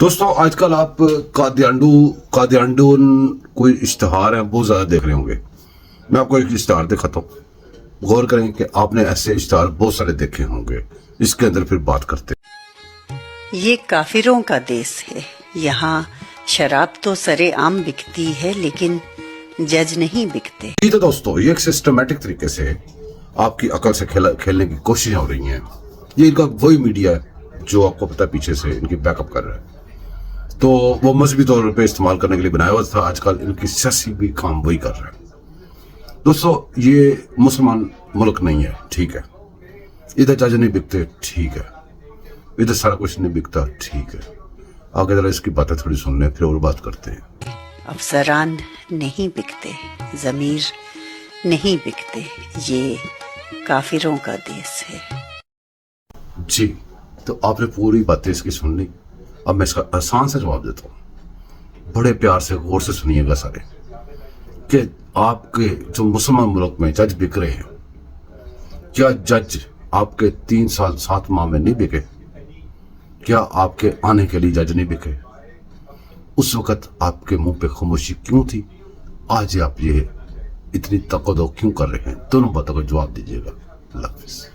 دوستوں آج کل آپ قادیانڈو کوئی اشتہار ہیں بہت زیادہ دیکھ رہے ہوں گے. میں آپ کو ایک اشتہار دکھاتا ہوں, غور کریں کہ آپ نے ایسے اشتہار بہت سارے دیکھے ہوں گے. اس کے اندر پھر بات کرتے ہیں. یہ کافروں کا دیس ہے, یہاں شراب تو سرے عام بکتی ہے لیکن جج نہیں بکتے. جی تو دوستوں یہ ایک سسٹمیٹک طریقے سے آپ کی عقل سے کھیلنے کی کوششیں ہو رہی ہیں. یہ ان کا وہی میڈیا ہے جو آپ کو پتہ پیچھے سے ان کی بیک اپ کر رہا ہے. تو وہ مذہبی طور پہ استعمال کرنے کے لیے بنایا ہوا تھا. آج کل ان کی سیاسی بھی کام وہی کر رہا ہے. دوستو یہ مسلمان ملک نہیں ہے, ٹھیک ہے. ادھر جج نہیں بکتے, ٹھیک ہے. ادھر سارا کچھ نہیں بکتا, ٹھیک ہے. آگے ذرا اس کی باتیں تھوڑی سن لیں پھر اور بات کرتے ہیں. افسران نہیں بکتے, ضمیر نہیں بکتے, یہ کافروں کا دیس ہے. جی تو آپ نے پوری باتیں اس کی سن لی. اب میں اس کا آسان سے جواب دیتا ہوں, بڑے پیار سے غور سے سنیے گا سارے, کہ آپ کے جو مسلمان ملک میں جج بک رہے ہیں, کیا جج آپ کے 3 سال 7 ماہ میں نہیں بکے؟ کیا آپ کے آنے کے لیے جج نہیں بکے؟ اس وقت آپ کے منہ پہ خاموشی کیوں تھی؟ آج آپ یہ اتنی تقدو کیوں کر رہے ہیں؟ دونوں باتوں کا جواب دیجیے گا. اللہ حافظ.